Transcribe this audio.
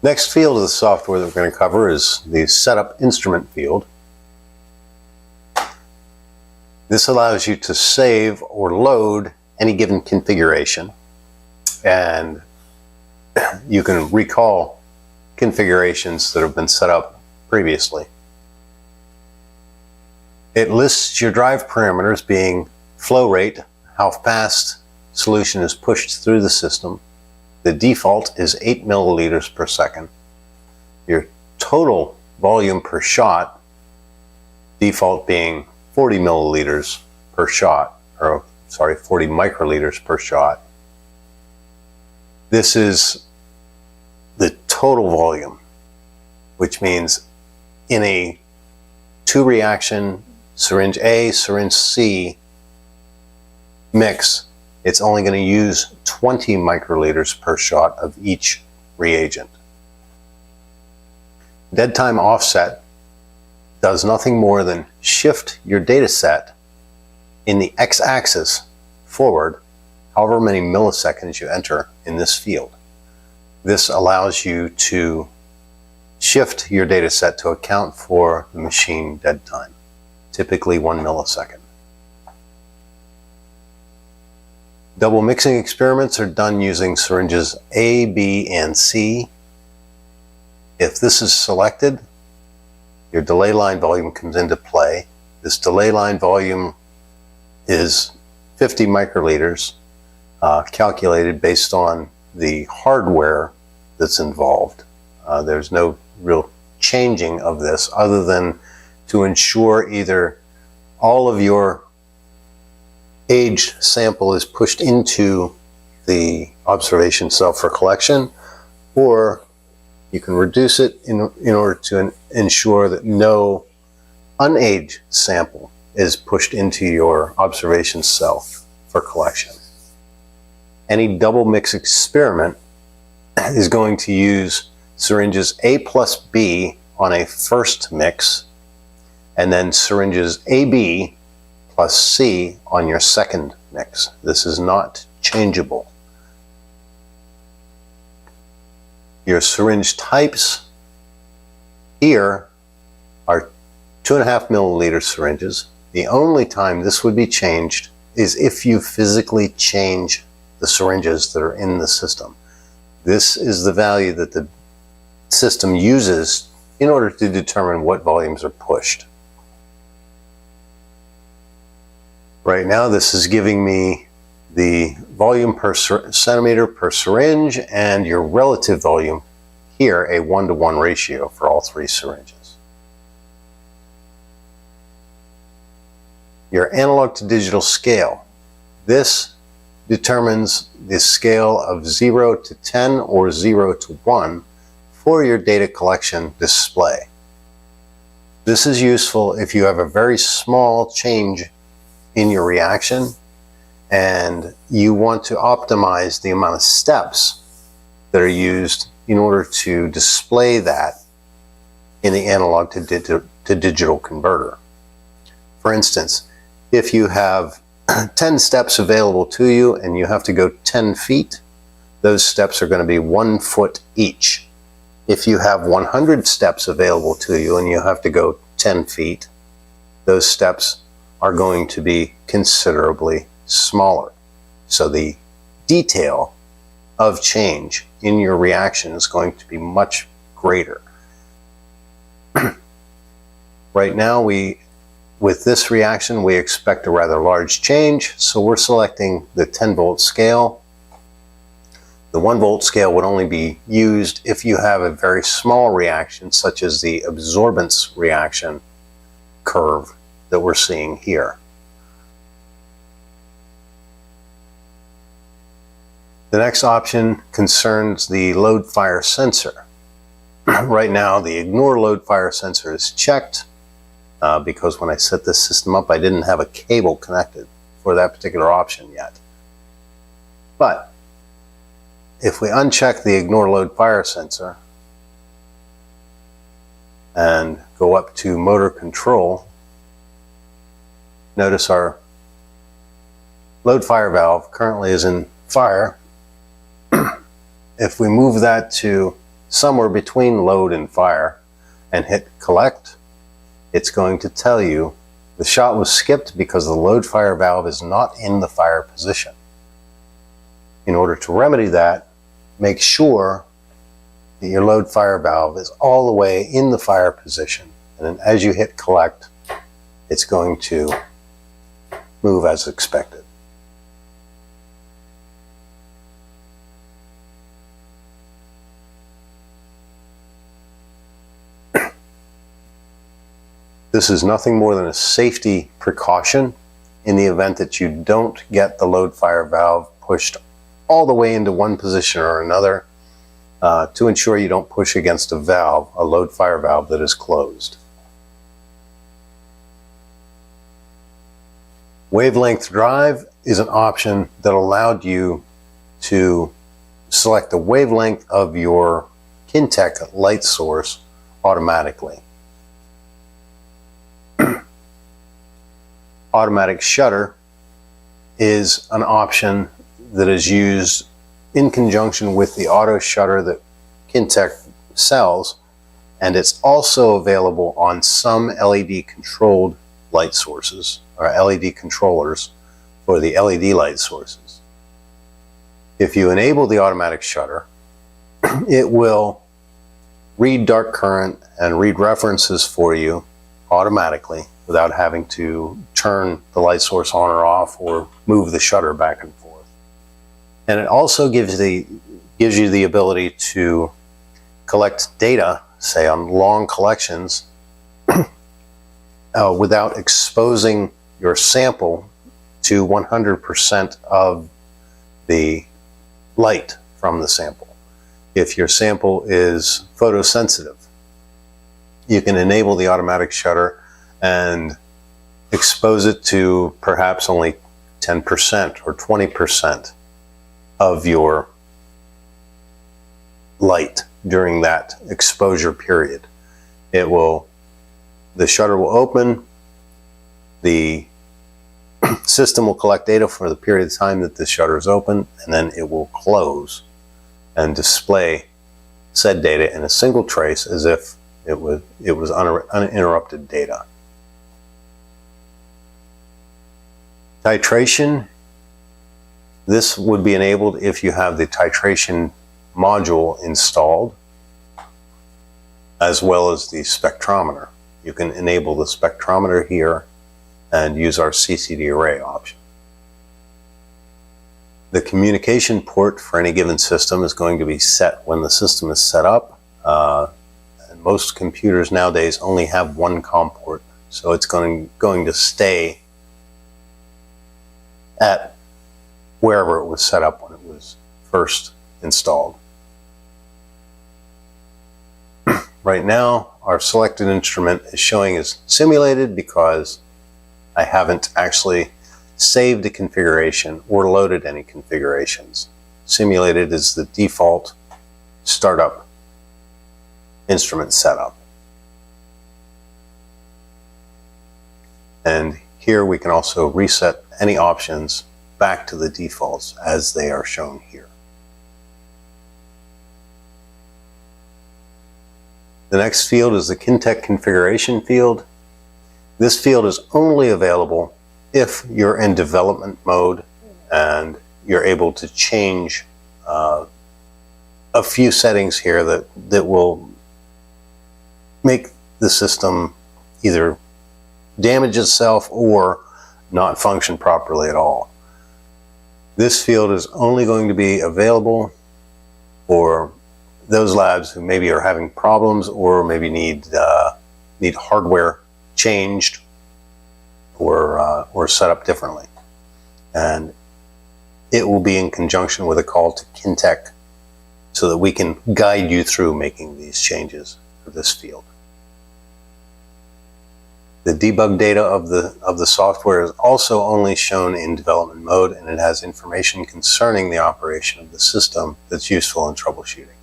Next field of the software that we're going to cover is the setup instrument field. This allows you to save or load any given configuration, and you can recall configurations that have been set up previously. It lists your drive parameters being flow rate, how fast solution is pushed through the system. The default is 8 milliliters per second. Your total volume per shot, default being 40 milliliters per shot, or sorry, 40 microliters per shot. This is the total volume, which means in a 2-reaction syringe A, syringe C mix, it's only going to use 20 microliters per shot of each reagent. Dead time offset does nothing more than shift your data set in the x-axis forward however many milliseconds you enter in this field. This allows you to shift your data set to account for the machine dead time, typically 1 millisecond. Double mixing experiments are done using syringes A, B, and C. If this is selected, your delay line volume comes into play. This delay line volume is 50 microliters, calculated based on the hardware that's involved. There's no real changing of this other than to ensure either all of your aged sample is pushed into the observation cell for collection, or you can reduce it in order to ensure that no unaged sample is pushed into your observation cell for collection. Any double mix experiment is going to use syringes A plus B on a first mix, and then syringes AB plus C on your second mix. This is not changeable. Your syringe types here are 2.5 milliliter syringes. The only time this would be changed is if you physically change the syringes that are in the system. This is the value that the system uses in order to determine what volumes are pushed. Right now, this is giving me the volume per centimeter per syringe and your relative volume here, a 1-to-1 ratio for all 3 syringes. Your analog to digital scale. This determines the scale of 0 to 10 or 0 to 1 for your data collection display. This is useful if you have a very small change in your reaction and you want to optimize the amount of steps that are used in order to display that in the analog to digital converter. For instance, if you have 10 steps available to you and you have to go 10 feet, those steps are going to be 1 foot each. If you have 100 steps available to you and you have to go 10 feet, those steps are going to be considerably smaller. So the detail of change in your reaction is going to be much greater. Right now, with this reaction, we expect a rather large change, so we're selecting the 10-volt scale. The 1-volt scale would only be used if you have a very small reaction, such as the absorbance reaction curve that we're seeing here. The next option concerns the load fire sensor. Right now, the ignore load fire sensor is checked because when I set this system up, I didn't have a cable connected for that particular option yet. But if we uncheck the ignore load fire sensor and go up to motor control, notice our load fire valve currently is in fire. If we move that to somewhere between load and fire and hit collect, it's going to tell you the shot was skipped because the load fire valve is not in the fire position. In order to remedy that, make sure that your load fire valve is all the way in the fire position. And then as you hit collect, it's going to move as expected. This is nothing more than a safety precaution in the event that you don't get the load fire valve pushed all the way into one position or another, to ensure you don't push against a valve, a load fire valve that is closed. Wavelength drive is an option that allowed you to select the wavelength of your KinTek light source automatically. Automatic shutter is an option that is used in conjunction with the auto shutter that KinTek sells, and it's also available on some LED controlled light sources, or LED controllers for the LED light sources. If you enable the automatic shutter, it will read dark current and read references for you automatically without having to turn the light source on or off or move the shutter back and forth. And it also gives you the ability to collect data, say on long collections, without exposing your sample to 100% of the light from the sample. If your sample is photosensitive, you can enable the automatic shutter and expose it to perhaps only 10% or 20% of your light during that exposure period. The shutter will open, the system will collect data for the period of time that the shutter is open, and then it will close and display said data in a single trace as if it was uninterrupted data. Titration. This would be enabled if you have the titration module installed, as well as the spectrometer. You can enable the spectrometer here and use our CCD array option. The communication port for any given system is going to be set when the system is set up. And most computers nowadays only have one COM port, so it's going to stay at wherever it was set up when it was first installed. Right now, our selected instrument is showing as simulated because I haven't actually saved a configuration or loaded any configurations. Simulated is the default startup instrument setup. And here we can also reset any options back to the defaults as they are shown here. The next field is the KinTek configuration field. This field is only available if you're in development mode and you're able to change a few settings here that will make the system either damage itself or not function properly at all. This field is only going to be available for those labs who maybe are having problems or maybe need hardware changed or set up differently. And it will be in conjunction with a call to KinTek so that we can guide you through making these changes for this field. The debug data of the software is also only shown in development mode, and it has information concerning the operation of the system that's useful in troubleshooting.